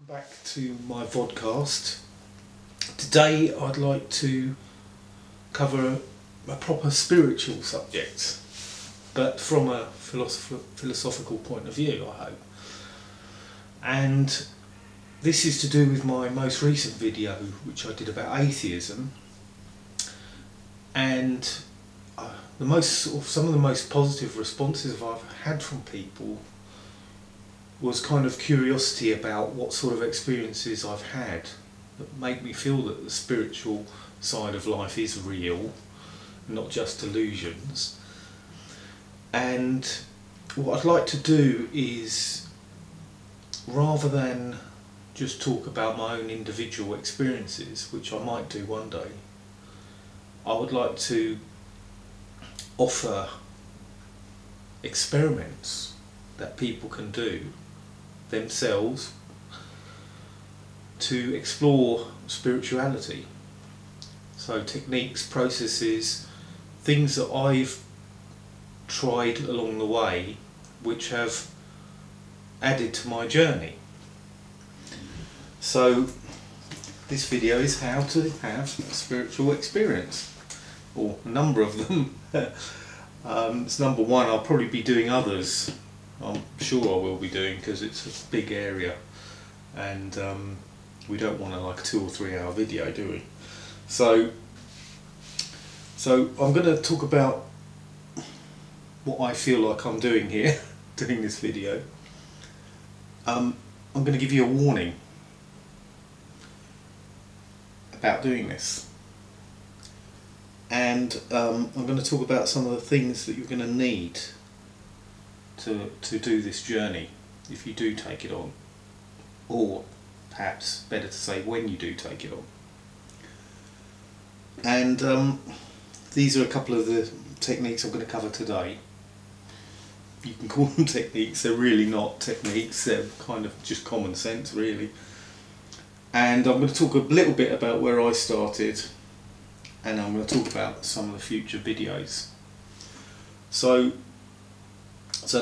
Welcome back to my vodcast. Today I'd like to cover a proper spiritual subject, but from a philosophical point of view, I hope. And this is to do with my most recent video, which I did about atheism, and some of the most positive responses I've had from people was kind of curiosity about what sort of experiences I've had that make me feel that the spiritual side of life is real, not just illusions. And what I'd like to do is, rather than just talk about my own individual experiences, which I might do one day, I would like to offer experiments that people can do themselves to explore spirituality. So techniques, processes, things that I've tried along the way which have added to my journey. So this video is how to have a spiritual experience, or a number of them. It's number one. I'll probably be doing others. I'm sure I will be doing, because it's a big area, and we don't want like a 2 or 3 hour video, do we? So I'm going to talk about what I feel like I'm doing here, doing this video. I'm going to give you a warning about doing this, and I'm going to talk about some of the things that you're going to need to do this journey if you do take it on, or perhaps better to say when you do take it on. And these are a couple of the techniques I'm going to cover today. You can call them techniques, they're really not techniques, they're kind of just common sense really. And I'm going to talk a little bit about where I started, and I'm going to talk about some of the future videos. So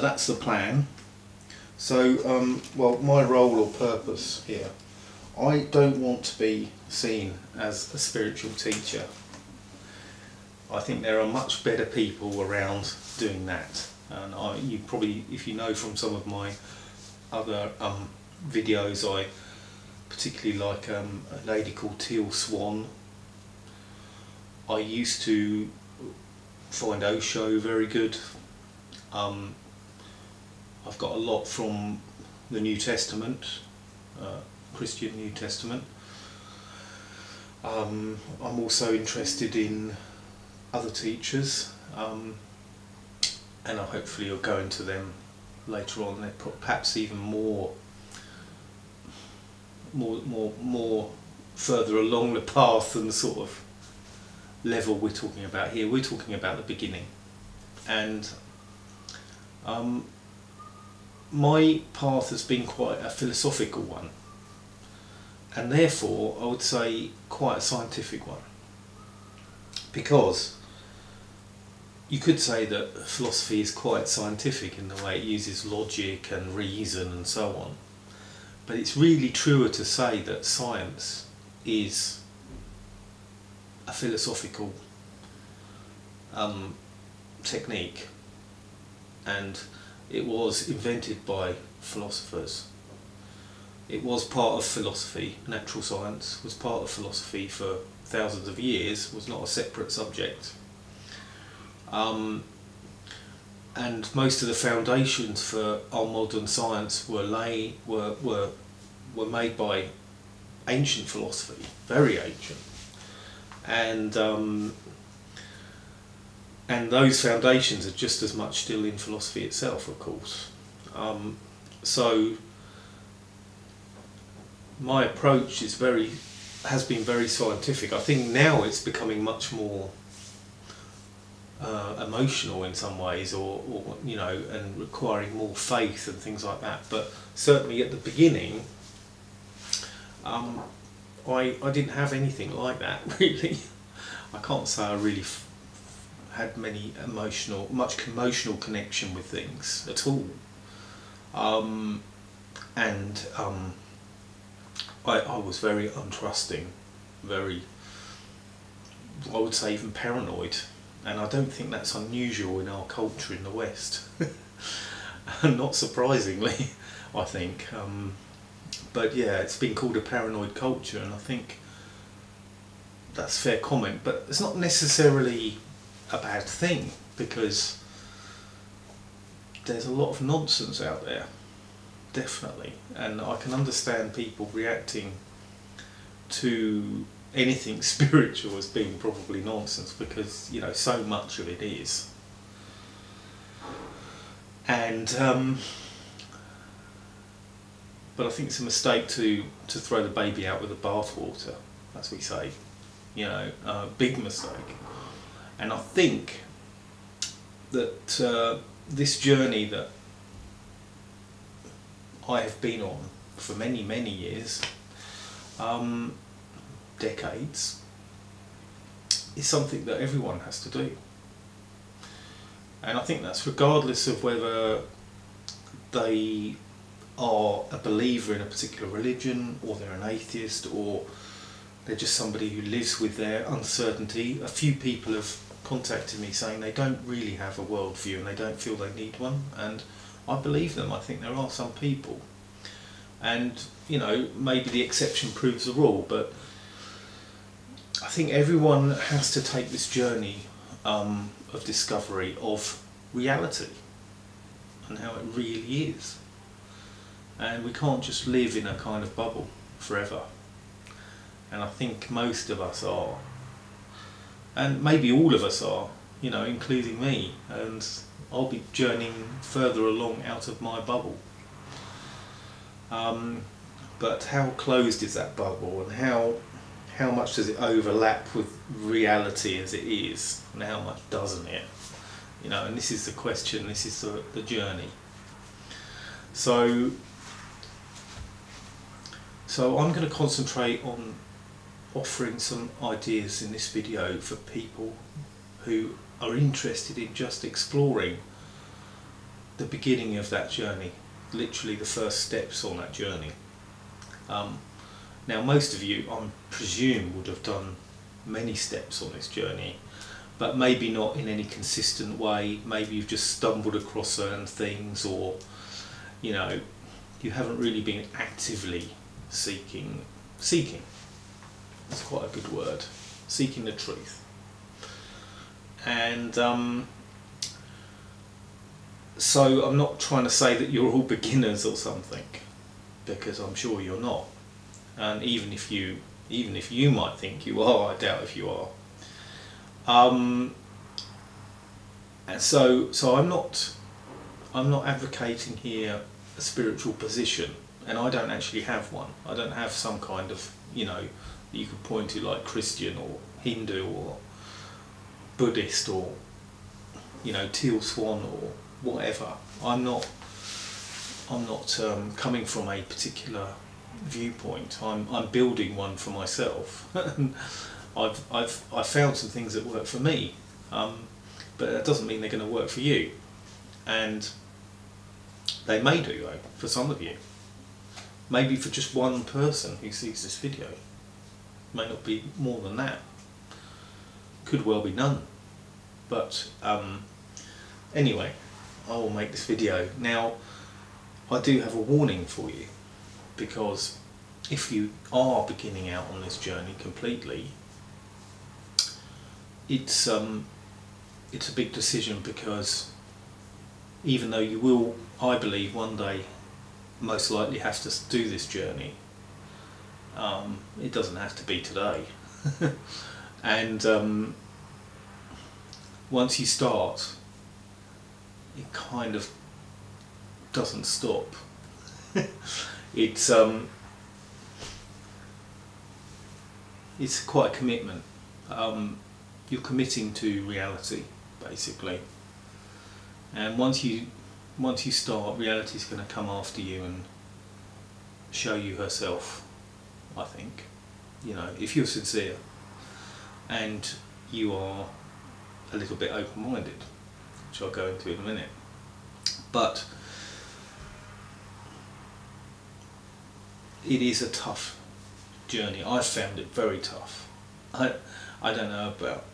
that's the plan. So, well, my role or purpose here, I don't want to be seen as a spiritual teacher. I think there are much better people around doing that. And you probably, if you know from some of my other videos, I particularly like a lady called Teal Swan. I used to find Osho very good. I've got a lot from the New Testament, Christian New Testament. I'm also interested in other teachers, and I hopefully will go into them later on. They're perhaps even more further along the path than the sort of level we're talking about here. We're talking about the beginning, and my path has been quite a philosophical one, and therefore I would say quite a scientific one, because you could say that philosophy is quite scientific in the way it uses logic and reason and so on, but it's really truer to say that science is a philosophical technique, and it was invented by philosophers. It was part of philosophy. Natural science was part of philosophy for thousands of years, was not a separate subject. And most of the foundations for our modern science were made by ancient philosophy, very ancient. And those foundations are just as much still in philosophy itself, of course. So my approach has been very scientific. I think now it's becoming much more emotional in some ways, or you know, and requiring more faith and things like that. But certainly at the beginning, I didn't have anything like that really. I can't say I really had much emotional connection with things at all, and I was very untrusting, very, I would say even paranoid, and I don't think that's unusual in our culture in the West. Not surprisingly, I think. But yeah, it's been called a paranoid culture, and I think that's a fair comment, but it's not necessarily a bad thing, because there's a lot of nonsense out there, definitely, and I can understand people reacting to anything spiritual as being probably nonsense, because, you know, so much of it is. And but I think it's a mistake to throw the baby out with the bathwater, as we say, you know, big mistake. And I think that this journey that I have been on for many, many years, decades, is something that everyone has to do. And I think that's regardless of whether they are a believer in a particular religion, or they're an atheist, or they're just somebody who lives with their uncertainty. A few people have contacted me saying they don't really have a worldview and they don't feel they need one, and I believe them. I think there are some people, and, you know, maybe the exception proves the rule, but I think everyone has to take this journey of discovery of reality and how it really is. And we can't just live in a kind of bubble forever. And I think most of us are. And maybe all of us are, you know, including me. And I'll be journeying further along out of my bubble. But how closed is that bubble, and how much does it overlap with reality as it is, and how much doesn't it? You know, and this is the question, this is the journey. So I'm going to concentrate on offering some ideas in this video for people who are interested in just exploring the beginning of that journey, literally the first steps on that journey. Now, most of you, I presume, would have done many steps on this journey, but maybe not in any consistent way. Maybe you've just stumbled across certain things, or, you know, you haven't really been actively seeking, that's quite a good word, seeking the truth. And so I'm not trying to say that you're all beginners or something, because I'm sure you're not. And even if you might think you are, I doubt if you are. And so I'm not advocating here a spiritual position, and I don't actually have one. I don't have some kind of, you know, that you could point to, like Christian or Hindu or Buddhist or, you know, Teal Swan or whatever. I'm not coming from a particular viewpoint. I'm building one for myself. I've found some things that work for me, but that doesn't mean they're going to work for you, and they may do though for some of you. Maybe for just one person who sees this video. May not be more than that. Could well be none. But anyway, I will make this video. Now, I do have a warning for you, because if you are beginning out on this journey completely, it's a big decision, because even though you will, I believe, one day most likely have to do this journey, it doesn't have to be today. And once you start, it kind of doesn't stop. It's quite a commitment. You're committing to reality, basically, and once you start, reality is going to come after you and show you herself, I think. You know, if you're sincere and you are a little bit open-minded, which I'll go into in a minute. But it is a tough journey. I found it very tough. I don't know about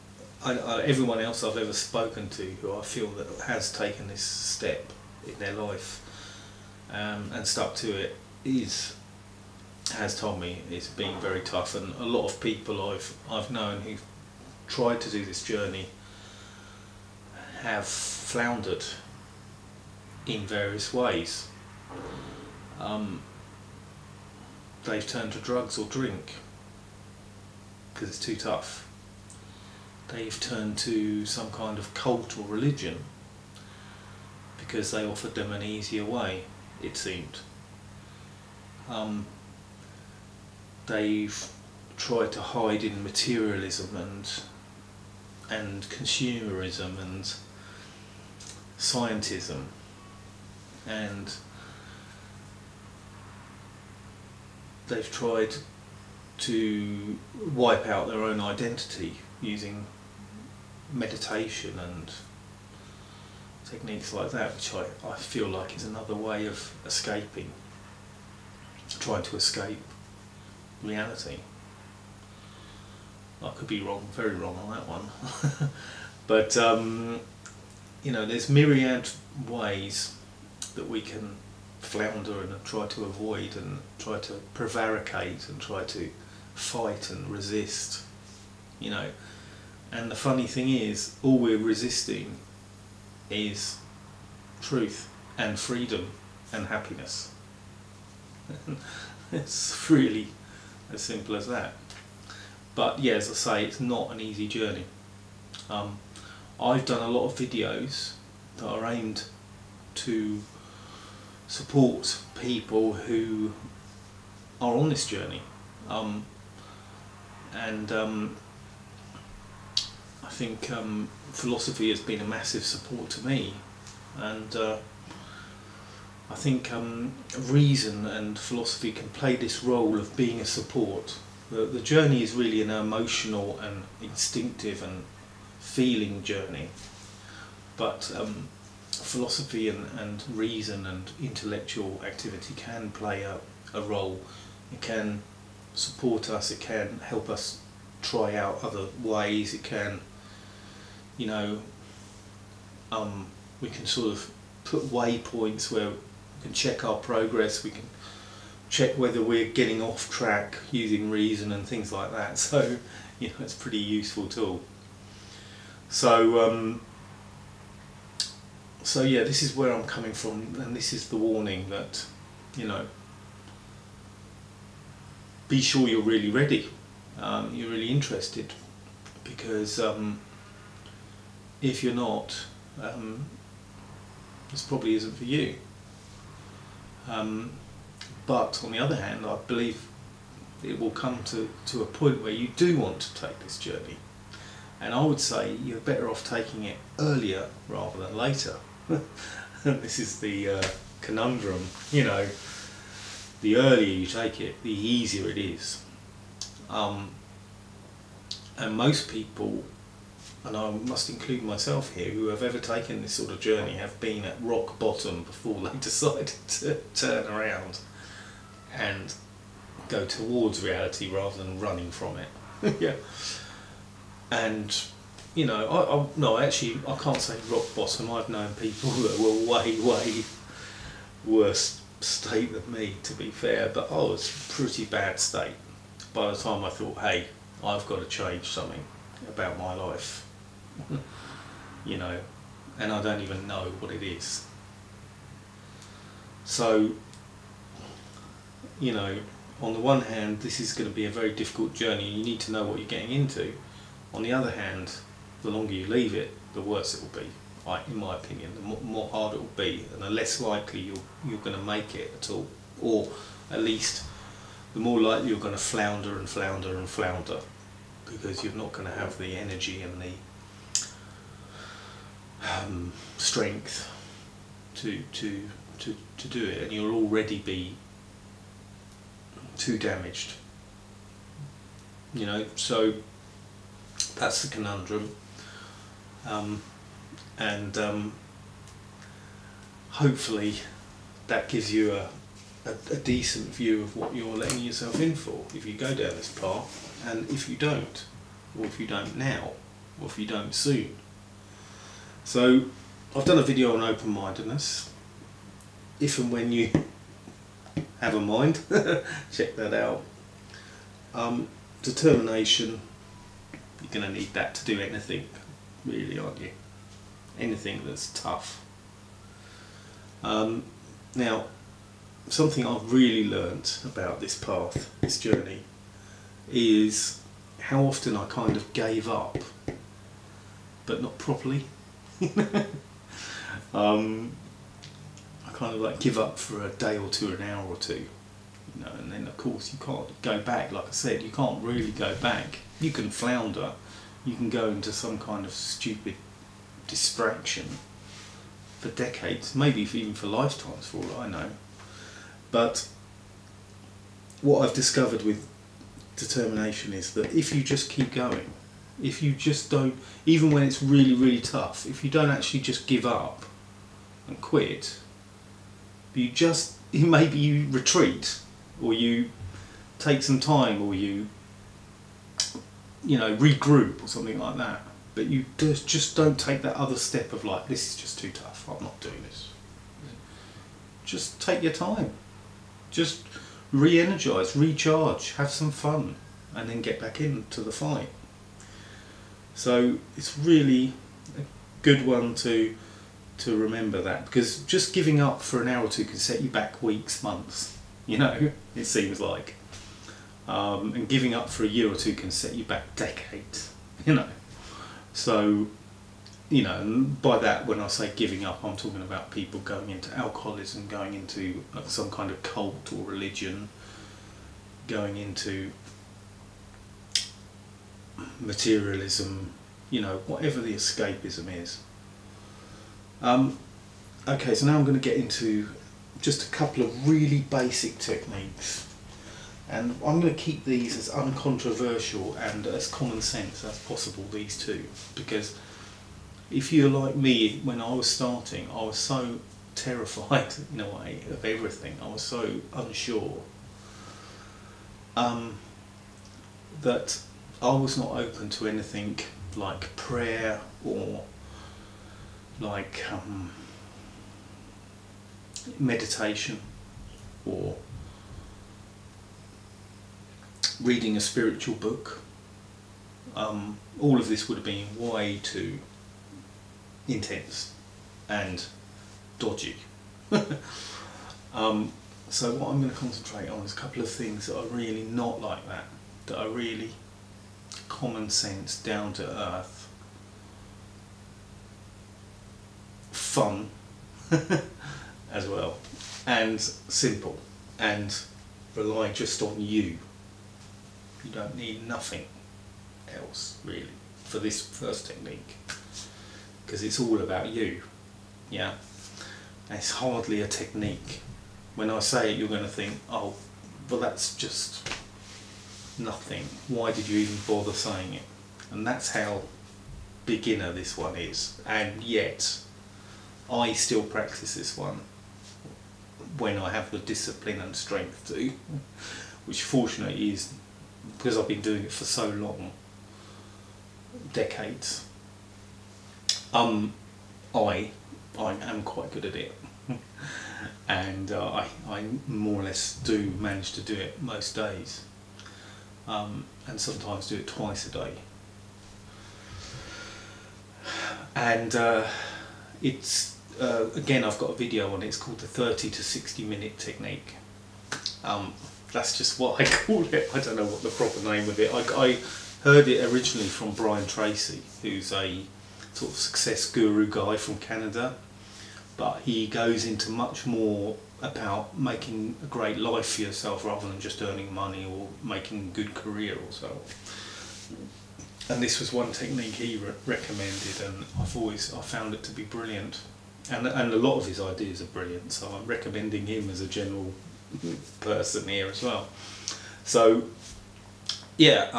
everyone else I've ever spoken to who I feel that has taken this step in their life and stuck to it has told me it's been very tough, and a lot of people I've known who've tried to do this journey have floundered in various ways. They've turned to drugs or drink because it's too tough. They've turned to some kind of cult or religion because they offered them an easier way, it seemed. They've tried to hide in materialism and consumerism and scientism, and they've tried to wipe out their own identity using meditation and techniques like that, which I feel like is another way of escaping, trying to escape reality. I could be wrong, very wrong on that one. But you know, there's myriad ways that we can flounder and try to avoid and try to prevaricate and try to fight and resist, you know. And the funny thing is, all we're resisting is truth and freedom and happiness. It's really as simple as that. But yeah, as I say, it's not an easy journey. I've done a lot of videos that are aimed to support people who are on this journey, and I think philosophy has been a massive support to me, and I think reason and philosophy can play this role of being a support. The journey is really an emotional and instinctive and feeling journey, but philosophy and reason and intellectual activity can play a role. It can support us, it can help us try out other ways, it can, you know, we can sort of put waypoints where we can check our progress, we can check whether we're getting off track using reason and things like that. So, you know, it's a pretty useful tool. So so yeah, this is where I'm coming from, and this is the warning that, you know, be sure you're really ready, you're really interested, because if you're not, this probably isn't for you. But on the other hand, I believe it will come to a point where you do want to take this journey, and I would say you're better off taking it earlier rather than later. This is the conundrum, you know. The earlier you take it, the easier it is. And most people, and I must include myself here, who have ever taken this sort of journey have been at rock bottom before they decided to turn around and go towards reality rather than running from it. Yeah. And, you know, no, actually, I can't say rock bottom. I've known people that were way, way worse state than me, to be fair, but I was a pretty bad state by the time I thought, hey, I've got to change something about my life. You know, and I don't even know what it is. So, you know, on the one hand, this is going to be a very difficult journey. You need to know what you're getting into. On the other hand, the longer you leave it, the worse it will be. In my opinion, the more harder it will be, and the less likely you're going to make it at all, or at least the more likely you're going to flounder and flounder and flounder, because you're not going to have the energy and the strength to do it, and you'll already be too damaged. You know, so that's the conundrum. And hopefully that gives you a decent view of what you're letting yourself in for if you go down this path, and if you don't, or if you don't now, or if you don't soon. So I've done a video on open-mindedness. If and when you have a mind, check that out. Determination, you're going to need that to do anything, really, aren't you? Anything that's tough. Now, something I've really learnt about this path, this journey, is how often I kind of gave up, but not properly. I kind of like give up for a day or two, an hour or two, you know, and then of course you can't go back. Like I said, you can't really go back. You can flounder, you can go into some kind of stupid distraction for decades, maybe even for lifetimes for all I know. But what I've discovered with determination is that if you just keep going, if you just don't, even when it's really, really tough, if you don't actually just give up and quit, maybe you retreat, or you take some time, or you know, regroup or something like that, but you just don't take that other step of like, this is just too tough, I'm not doing this. Just take your time. Just re-energise, recharge, have some fun, and then get back into the fight. So it's really a good one to remember that, because just giving up for an hour or two can set you back weeks, months, you know, it seems like. And giving up for a year or two can set you back decades, you know. So, you know, and by that, when I say giving up, I'm talking about people going into alcoholism, going into some kind of cult or religion, going into materialism, you know, whatever the escapism is. Okay, so now I'm going to get into just a couple of really basic techniques, and I'm going to keep these as uncontroversial and as common sense as possible, these two, because if you're like me, when I was starting, I was so terrified in a way of everything. I was so unsure that I was not open to anything like prayer or like meditation or reading a spiritual book. All of this would have been way too intense and dodgy. So what I'm going to concentrate on is a couple of things that are really not like that are really common sense, down to earth, fun as well, and simple, and rely just on you. You don't need nothing else really for this first technique, because it's all about you. Yeah, and it's hardly a technique. When I say it, you're going to think, oh, well, that's just nothing. Why did you even bother saying it? And that's how beginner this one is. And yet, I still practice this one when I have the discipline and strength to, which fortunately is because I've been doing it for so long, decades. I am quite good at it. And I more or less do manage to do it most days, and sometimes do it twice a day. And it's again, I've got a video on it. It's called the 30 to 60 minute technique. That's just what I call it. I don't know what the proper name of it. I heard it originally from Brian Tracy, who's a sort of success guru guy from Canada. But he goes into much more about making a great life for yourself rather than just earning money or making a good career or so. And this was one technique he recommended, and I found it to be brilliant. And a lot of his ideas are brilliant, so I'm recommending him as a general person here as well. So yeah,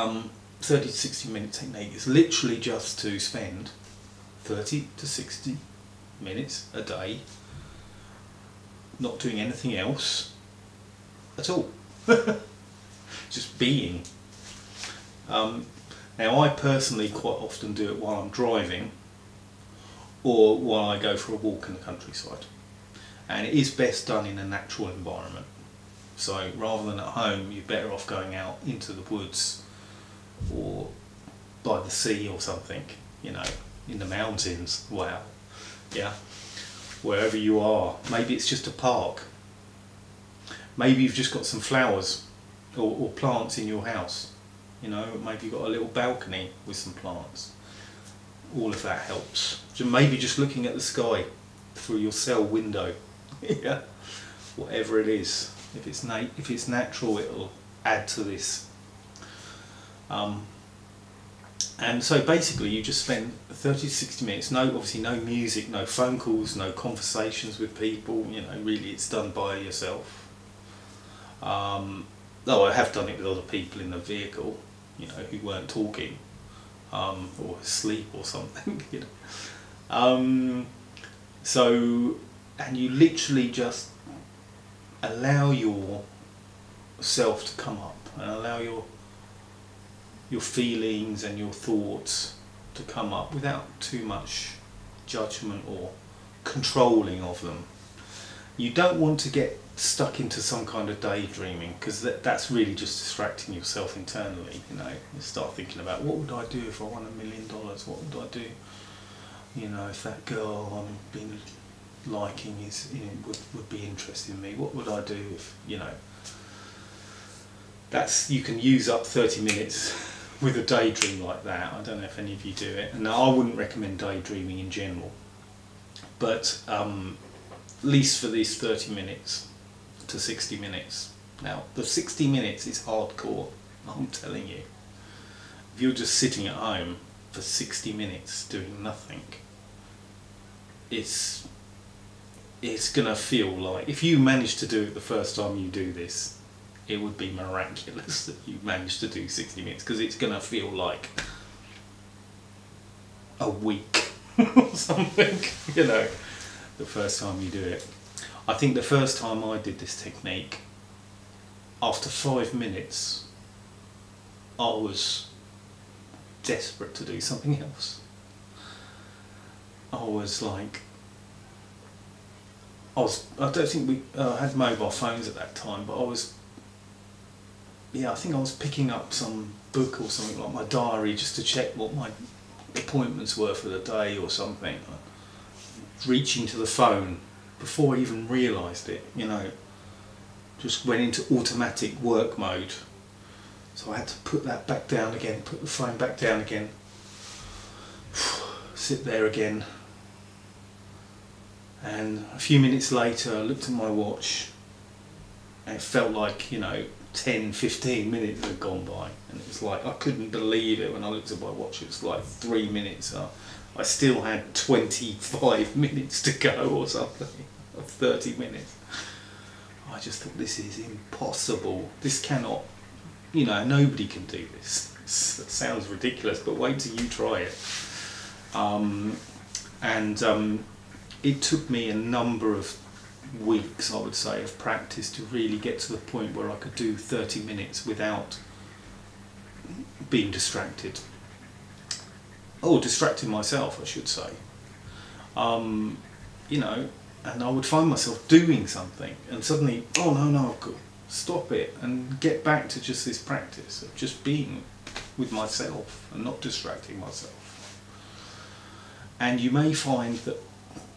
30 to 60 minute technique is literally just to spend 30 to 60 minutes a day not doing anything else, at all. Just being. Now I personally quite often do it while I'm driving or while I go for a walk in the countryside, and it is best done in a natural environment. So rather than at home, you're better off going out into the woods or by the sea or something, you know, in the mountains. Wow. Yeah, wherever you are. Maybe it's just a park, maybe you've just got some flowers or plants in your house, you know, maybe you've got a little balcony with some plants. All of that helps. Maybe just looking at the sky through your cell window. Yeah, whatever it is. If it's natural, it'll add to this. And so basically you just spend 30 to 60 minutes, obviously no music, no phone calls, no conversations with people, you know, really it's done by yourself. Though I have done it with other people in the vehicle, you know, who weren't talking, or asleep or something, you know. And you literally just allow yourself to come up and allow your feelings and your thoughts to come up without too much judgment or controlling of them. You don't want to get stuck into some kind of daydreaming, because that's really just distracting yourself internally, you know. You start thinking about, what would I do if I won $1 million? What would I do, you know, if that girl I'm been liking is, you know, would be interested in me? What would I do if, you know? You can use up 30 minutes with a daydream like that. I don't know if any of you do it, and I wouldn't recommend daydreaming in general, but at least for these 30 minutes to 60 minutes. Now the 60 minutes is hardcore, I'm telling you. If you're just sitting at home for 60 minutes doing nothing, it's gonna feel like, if you manage to do it the first time you do this, it would be miraculous that you managed to do 60 minutes, because it's gonna feel like a week or something, you know, the first time you do it. I think the first time I did this technique, after 5 minutes, I was desperate to do something else. I was like, I don't think we had mobile phones at that time, but I think I was picking up some book or something, like my diary, just to check what my appointments were for the day or something. Reaching to the phone before I even realised it, you know, just went into automatic work mode. So I had to put that back down again, put the phone back down again, sit there again, and a few minutes later I looked at my watch and it felt like, you know, 10-15 minutes had gone by, and it was like, I couldn't believe it when I looked at my watch. It was like 3 minutes. I still had 25 minutes to go or something, or 30 minutes. I just thought, this is impossible. This cannot, you know, nobody can do this. It sounds ridiculous, but wait till you try it. It took me a number of weeks, I would say, of practice to really get to the point where I could do 30 minutes without being distracted. Or distracting myself, I should say. You know, and I would find myself doing something and suddenly, oh no, I've got to stop it and get back to just this practice of just being with myself and not distracting myself. And you may find that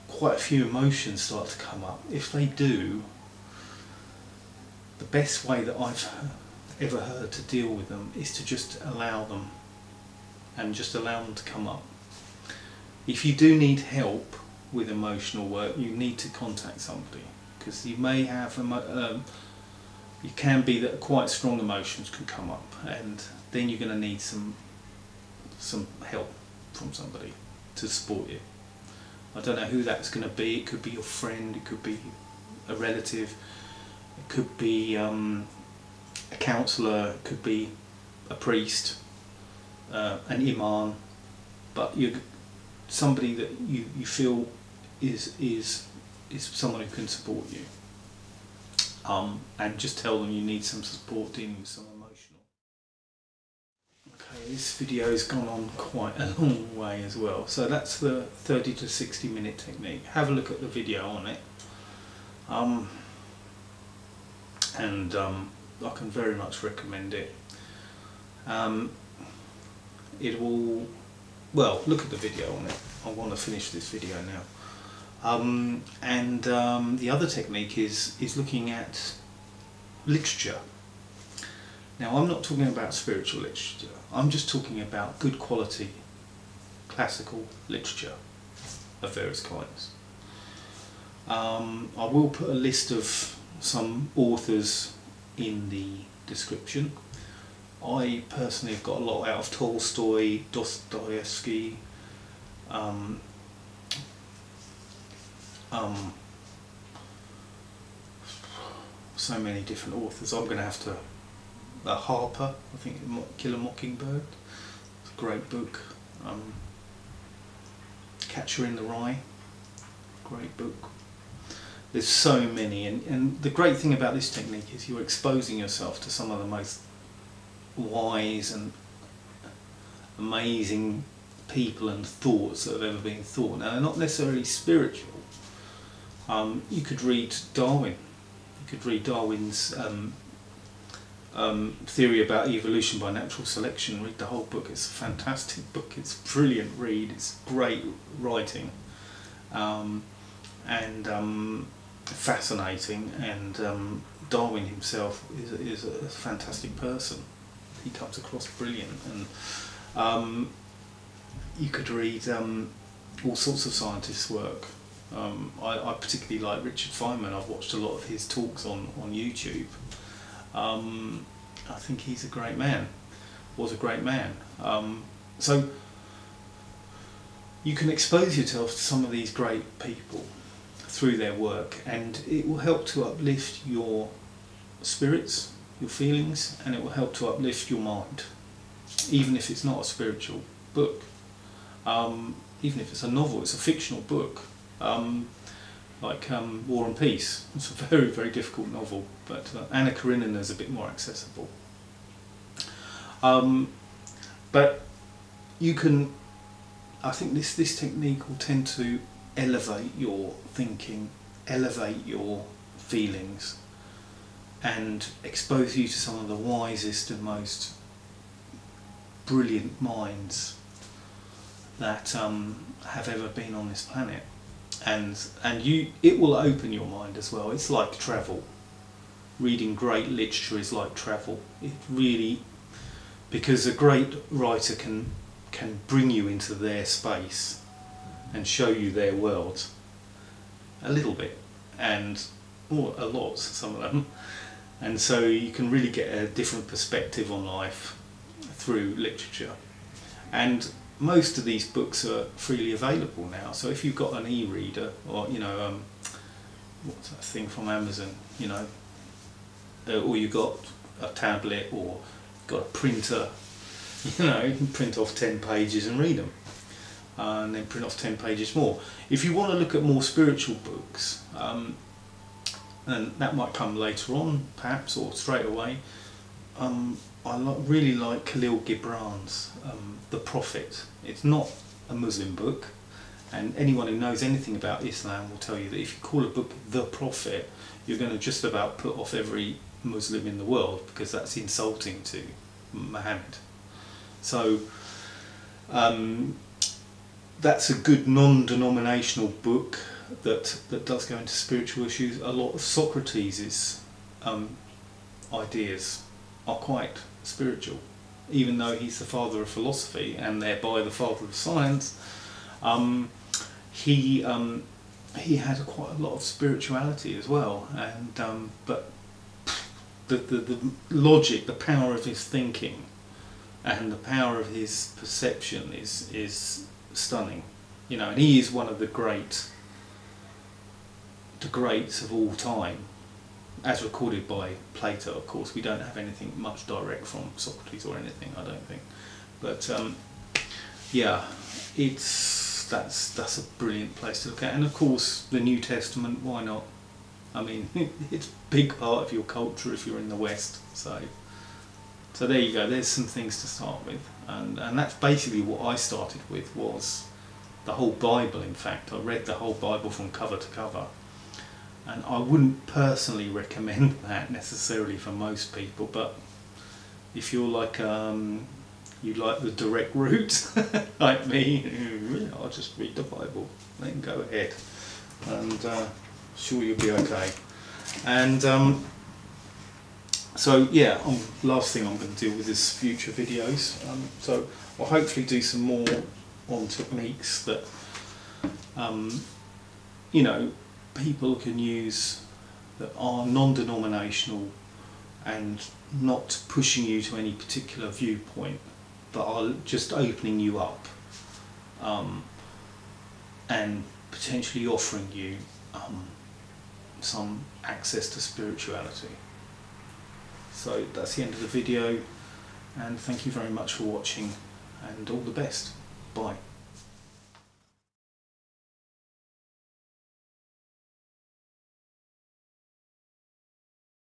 quite a few emotions start to come up. If they do, the best way that I've ever heard to deal with them is to just allow them, and just allow them to come up. If you do need help with emotional work, you need to contact somebody, because you may have it can be that quite strong emotions can come up, and then you're going to need some help from somebody to support you. I don't know who that's going to be. It could be your friend, it could be a relative, it could be a counsellor, it could be a priest, an imam, but somebody that you feel is someone who can support you. and just tell them you need some support dealing with some emotional. Okay, this video has gone on quite a long way as well, so that's the 30 to 60 minute technique. Have a look at the video on it, and I can very much recommend it. It will, well, look at the video on it. I want to finish this video now. The other technique is looking at literature. Now, I'm not talking about spiritual literature, I'm just talking about good quality classical literature of various kinds. I will put a list of some authors in the description. I personally have got a lot out of Tolstoy, Dostoyevsky, so many different authors. I'm going to have to, Harper, I think, Kill a Mockingbird, it's a great book. Catcher in the Rye, great book. There's so many, and the great thing about this technique is you're exposing yourself to some of the most wise and amazing people and thoughts that have ever been thought. Now, they're not necessarily spiritual. You could read Darwin. You could read Darwin's theory about evolution by natural selection. Read the whole book. It's a fantastic book. It's a brilliant read. It's great writing, and fascinating. And Darwin himself is a fantastic person. He comes across brilliant. And you could read all sorts of scientists' work. I particularly like Richard Feynman. I've watched a lot of his talks on YouTube. I think he's a great man, was a great man. So you can expose yourself to some of these great people through their work, and it will help to uplift your spirits, your feelings, and it will help to uplift your mind, even if it's not a spiritual book. Even if it's a novel, it's a fictional book, like War and Peace. It's a very, very difficult novel, but Anna Karenina is a bit more accessible. But you can, I think this technique will tend to elevate your thinking, elevate your feelings, and expose you to some of the wisest and most brilliant minds that have ever been on this planet. And it will open your mind as well. It's like travel. Reading great literature is like travel. It really, because a great writer can bring you into their space and show you their world a little bit, or a lot, some of them, and so you can really get a different perspective on life through literature. And most of these books are freely available now, so if you've got an e-reader, or what's that thing from Amazon, or you've got a tablet, or got a printer, you can print off 10 pages and read them, and then print off 10 pages more. If you want to look at more spiritual books, and that might come later on perhaps, or straight away, I really like Khalil Gibran's The Prophet. It's not a Muslim book, and anyone who knows anything about Islam will tell you that if you call a book The Prophet, you're going to just about put off every Muslim in the world, because that's insulting to Muhammad. So that's a good non-denominational book that does go into spiritual issues. A lot of Socrates' ideas are quite spiritual, even though he's the father of philosophy and thereby the father of science. He had quite a lot of spirituality as well, and but the logic, the power of his thinking, and the power of his perception is stunning. And he is one of the greats of all time, as recorded by Plato. Of course, we don't have anything much direct from Socrates or anything, I don't think. But yeah, that's a brilliant place to look at. And of course, the New Testament. Why not? I mean, it's a big part of your culture if you're in the West. So there you go. There's some things to start with, and that's basically what I started with, was the whole Bible. In fact, I read the whole Bible from cover to cover, and I wouldn't personally recommend that necessarily for most people. But if you're like you like the direct route, like me, I'll just read the Bible. Then go ahead, and sure you'll be okay. And so yeah, last thing I'm going to deal with is future videos. So I'll hopefully do some more on techniques that you know, people can use that are non-denominational and not pushing you to any particular viewpoint, but are just opening you up and potentially offering you some access to spirituality. So that's the end of the video, and thank you very much for watching, and all the best. Bye.